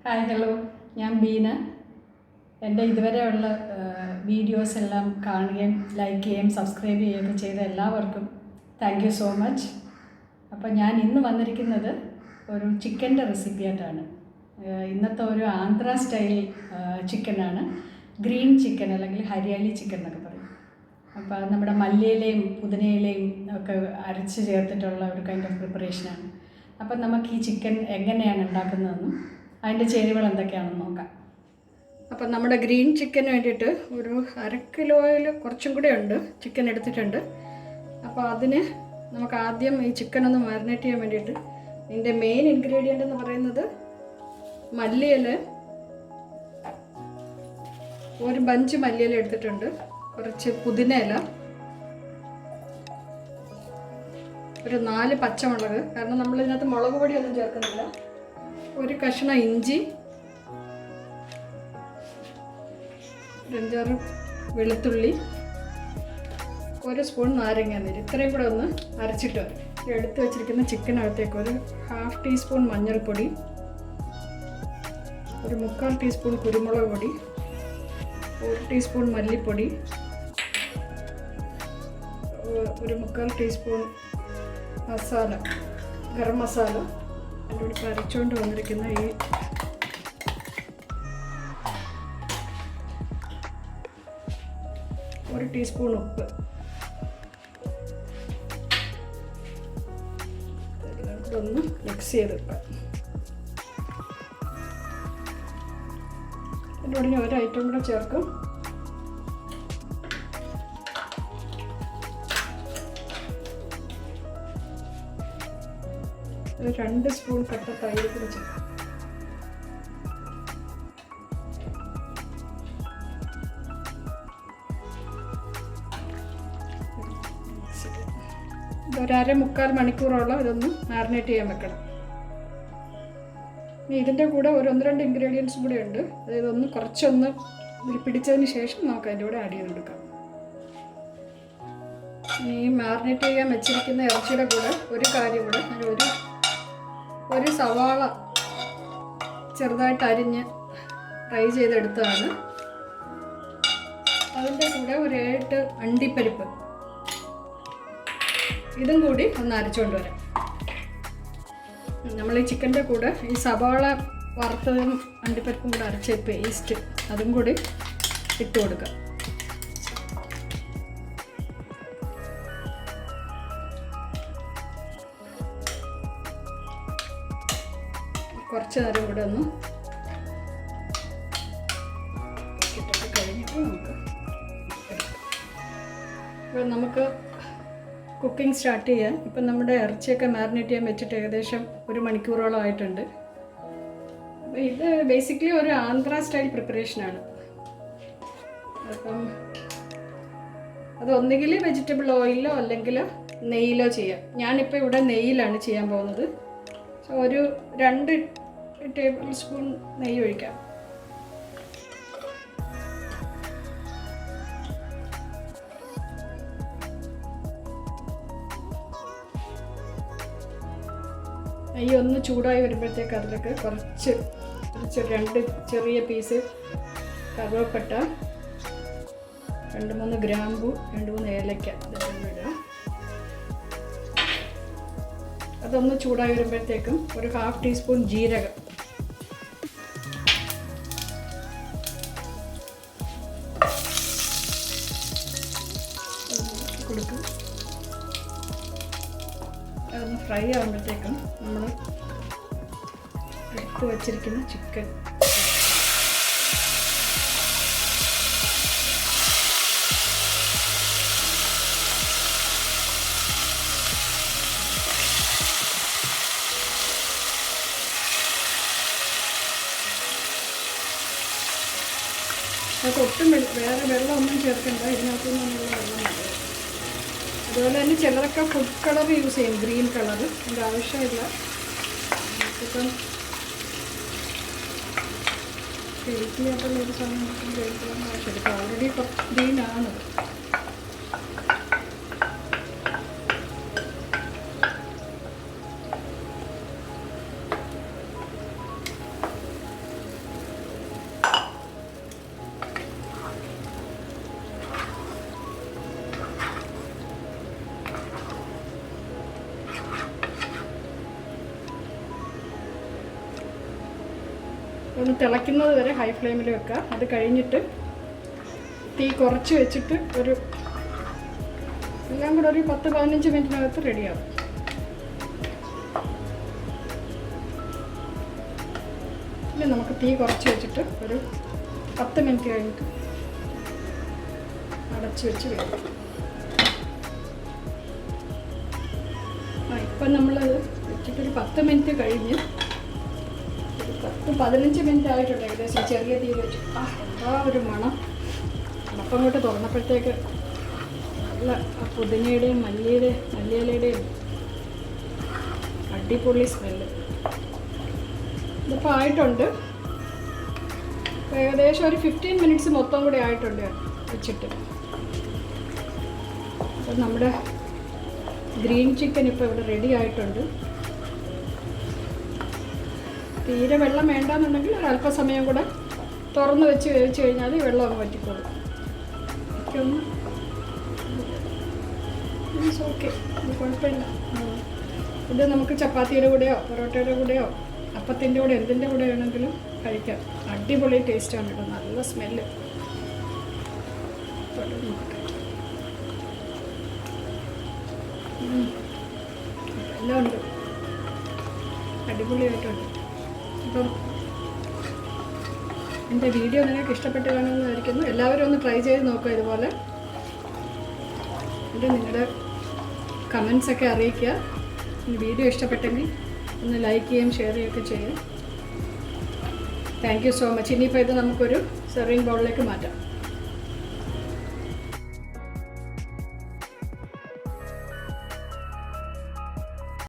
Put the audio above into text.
Hi hello, ഞാൻ ബീന. എൻ്റെ ഇതുവരെയുള്ള വീഡിയോസ് എല്ലാം കാണുകയും ലൈക്ക് ചെയ്യുകയും സബ്സ്ക്രൈബ് ചെയ്യുകയൊക്കെ ചെയ്ത എല്ലാവർക്കും താങ്ക് യു സോ മച്ച്. അപ്പോൾ ഞാൻ ഇന്ന് വന്നിരിക്കുന്നത് ഒരു ചിക്കൻ്റെ റെസിപ്പിയായിട്ടാണ്. ഇന്നത്തെ ഒരു ആന്ധ്ര സ്റ്റൈൽ ചിക്കനാണ്. ഗ്രീൻ ചിക്കൻ അല്ലെങ്കിൽ ഹരിയാലി ചിക്കൻ എന്നൊക്കെ പറയും. അപ്പോൾ നമ്മുടെ മല്ലിയിലയും പുതിനയിലയും ഒക്കെ അരച്ച് ചേർത്തിട്ടുള്ള ഒരു കൈൻഡ് ഓഫ് പ്രിപ്പറേഷനാണ്. അപ്പം നമുക്ക് ഈ ചിക്കൻ എങ്ങനെയാണ് ഉണ്ടാക്കുന്നതെന്നും അതിൻ്റെ ചേരുവകൾ എന്തൊക്കെയാണെന്ന് നോക്കാം. അപ്പം നമ്മുടെ ഗ്രീൻ ചിക്കന് വേണ്ടിയിട്ട് ഒരു 1/2 കിലോയിൽ കുറച്ചും കൂടെ ഉണ്ട് ചിക്കൻ എടുത്തിട്ടുണ്ട്. അപ്പോൾ അതിന് നമുക്ക് ആദ്യം ഈ ചിക്കൻ ഒന്ന് മാരിനേറ്റ് ചെയ്യാൻ വേണ്ടിയിട്ട് ഇതിൻ്റെ മെയിൻ ഇൻഗ്രീഡിയൻ്റ് എന്ന് പറയുന്നത് മല്ലിയില. ഒരു ബഞ്ച് മല്ലിയില എടുത്തിട്ടുണ്ട്, കുറച്ച് പുതിനയില, ഒരു 4 പച്ചമുളക്, കാരണം നമ്മളിതിനകത്ത് മുളക് പൊടിയൊന്നും ചേർക്കുന്നില്ല, ഒരു കഷ്ണം ഇഞ്ചി, 5-6 വെളുത്തുള്ളി, 1 സ്പൂൺ നാരങ്ങാനീര്. ഇത്രയും കൂടെ ഒന്ന് അരച്ചിട്ട് വരും. എടുത്ത് വെച്ചിരിക്കുന്ന ചിക്കനകത്തേക്ക് ഒരു 1/2 ടീസ്പൂൺ മഞ്ഞൾപ്പൊടി, ഒരു 3/4 ടീസ്പൂൺ കുരുമുളക് പൊടി, 1 ടീസ്പൂൺ മല്ലിപ്പൊടി, ഒരു 3/4 ടീസ്പൂൺ മസാല, ഗരം മസാല. എൻ്റെ കൂടെ അരച്ചുകൊണ്ട് വന്നിരിക്കുന്ന ഈ 1 ടീസ്പൂൺ ഉപ്പ്, എല്ലാം കൂടെ ഒന്ന് മിക്സ് ചെയ്തെടുക്കാം. എൻ്റെ കൂടെ ഒരു ഐറ്റം കൂടെ ചേർക്കും. ഒരു 2 സ്പൂൺ കട്ട തൈര് കൂടെ ചേർക്കാം. ഇതൊരു 1/4 മണിക്കൂറോളം ഇതൊന്ന് മാരിനേറ്റ് ചെയ്യാൻ വെക്കണം. ഇനി ഇതിൻ്റെ കൂടെ ഒരു 1-2 ഇൻഗ്രീഡിയൻസും കൂടെ ഉണ്ട്. അതായത് കുറച്ചൊന്ന് പിടിച്ചതിന് ശേഷം നമുക്ക് അതിൻ്റെ കൂടെ ആഡ് ചെയ്തെടുക്കാം. ഈ മാരിനേറ്റ് ചെയ്യാൻ വെച്ചിരിക്കുന്ന ഇറച്ചിയുടെ കൂടെ ഒരു കാര്യം കൂടെ, ഒരു സവാള ചെറുതായിട്ട് അരിഞ്ഞ് ഫ്രൈ ചെയ്തെടുത്തതാണ്. അതിൻ്റെ കൂടെ ഒരു 7 അണ്ടിപ്പരിപ്പ്, ഇതും കൂടി ഒന്ന് അരച്ചുകൊണ്ട് വരാം. നമ്മൾ ഈ ചിക്കൻ്റെ കൂടെ ഈ സവാള വറുത്തതും അണ്ടിപ്പരിപ്പും കൂടെ അരച്ച പേസ്റ്റ് അതും കൂടി ഇട്ട് കൊടുക്കുക. കുറച്ച് നേരം കൂടെ ഒന്ന് ഇട്ടിട്ട് കഴിഞ്ഞിട്ട് നമുക്ക് കുക്കിംഗ് സ്റ്റാർട്ട് ചെയ്യാം. ഇപ്പം നമ്മുടെ ഇറച്ചിയൊക്കെ മാരിനേറ്റ് ചെയ്യാൻ വെച്ചിട്ട് ഏകദേശം 1 മണിക്കൂറോളം ആയിട്ടുണ്ട്. അപ്പം ഇത് ബേസിക്കലി ഒരു ആന്ധ്ര സ്റ്റൈൽ പ്രിപ്പറേഷനാണ്. അപ്പം അത് ഒന്നുകിൽ വെജിറ്റബിൾ ഓയിലോ അല്ലെങ്കിൽ നെയ്യിലോ ചെയ്യാം. ഞാനിപ്പോൾ ഇവിടെ നെയ്യിലാണ് ചെയ്യാൻ പോകുന്നത്. സോ ഒരു 2 ടേബിൾ സ്പൂൺ നെയ്യ് ഒഴിക്കാം. നെയ്യ് ഒന്ന് ചൂടായി വരുമ്പോഴത്തേക്ക് അതിലേക്ക് കുറച്ച് 2 ചെറിയ പീസ് കറുവപ്പട്ട, 2-3 ഗ്രാമ്പു, 2-3 ഏലക്ക ഇതെല്ലാം ഇടുക. അതൊന്ന് ചൂടായി വരുമ്പോഴത്തേക്കും ഒരു 1/2 ടീസ്പൂൺ ജീരകം, കൊടുക്കും. അതൊന്ന് ഫ്രൈ ആകുമ്പോഴത്തേക്കും നമ്മൾ എടുത്ത് വച്ചിരിക്കുന്ന ചിക്കൻ അതൊക്കെ ഒട്ടും വേറെ വെള്ളമൊന്നും ചേർക്കണ്ട, ഇതിനകത്തുനിന്നുള്ള വെള്ളം മതി. അതുപോലെ തന്നെ ചിലരൊക്കെ ഫുഡ് കളർ യൂസ് ചെയ്യും, ഗ്രീൻ കളർ. അതിൻ്റെ ആവശ്യമില്ല. ഇപ്പം ഹെൽത്തിയായിട്ടുള്ളൊരു സമയത്തും ഗ്രീൻ കളറിന് ആവശ്യമില്ല. ഇപ്പോൾ ഓൾറെഡി ഗ്രീനാണ്. ഒന്ന് തിളയ്ക്കുന്നത് വരെ ഹൈ ഫ്ലെയിമിൽ വെക്കുക. അത് കഴിഞ്ഞിട്ട് തീ കുറച്ച് വെച്ചിട്ട് എല്ലാം കൂടെ ഒരു 10-15 മിനിറ്റിനകത്ത് റെഡിയാവും. ഇനി നമുക്ക് തീ കുറച്ച് വെച്ചിട്ട് ഒരു 10 മിനിറ്റ് കഴിഞ്ഞിട്ട് അടച്ച് വെച്ച് വേണം. ഇപ്പം നമ്മളത് വെച്ചിട്ടൊരു 10 മിനിറ്റ് കഴിഞ്ഞ് 10-15 മിനിറ്റ് ആയിട്ടുണ്ട് ഏകദേശം. ചെറിയ തീ വെച്ചു. എന്താ ഒരു മണം! അപ്പം അങ്ങോട്ട് തുറന്നപ്പോഴത്തേക്ക് നല്ല ആ പുതിനയുടെയും മല്ലിയിലയുടെയും അടിപൊളി സ്മെല്ല്. ഇതിപ്പോൾ ആയിട്ടുണ്ട്. ഏകദേശം ഒരു 15 മിനിറ്റ്സ് മൊത്തം കൂടി ആയിട്ടുണ്ട് വെച്ചിട്ട്. അപ്പം നമ്മുടെ ഗ്രീൻ ചിക്കൻ ഇപ്പോൾ ഇവിടെ റെഡി ആയിട്ടുണ്ട്. തീരെ വെള്ളം വേണ്ടാന്നുണ്ടെങ്കിൽ ഒരല്പസമയം കൂടെ തുറന്ന് വെച്ച് വേവിച്ച് കഴിഞ്ഞാൽ ഈ വെള്ളം അങ്ങ് വറ്റിക്കോളും. ഓക്കെ, ഇത് കുഴപ്പമില്ല. ഇത് നമുക്ക് ചപ്പാത്തിയുടെ കൂടെയോ പൊറോട്ടയുടെ കൂടെയോ അപ്പത്തിൻ്റെ കൂടെ എന്തിൻ്റെ കൂടെ വേണമെങ്കിലും കഴിക്കാം. അടിപൊളി ടേസ്റ്റാണ് കേട്ടോ, നല്ല സ്മെല്ല്. എല്ലാം ഉണ്ട്, അടിപൊളിയായിട്ടുണ്ട്. അപ്പം എൻ്റെ വീഡിയോ നിങ്ങൾക്ക് ഇഷ്ടപ്പെട്ട് കാണുമെന്ന് വിചാരിക്കുന്നു. എല്ലാവരും ഒന്ന് ട്രൈ ചെയ്ത് നോക്കുക ഇതുപോലെ. എന്നിട്ട് നിങ്ങളുടെ കമൻസൊക്കെ അറിയിക്കുക. വീഡിയോ ഇഷ്ടപ്പെട്ടെങ്കിൽ ഒന്ന് ലൈക്ക് ചെയ്യുകയും ഷെയർ ചെയ്യുകയൊക്കെ ചെയ്യാം. Thank you so much. ഇനിയിപ്പോൾ ഇത് നമുക്കൊരു സെർവിങ് ബൗളിലേക്ക് മാറ്റാം.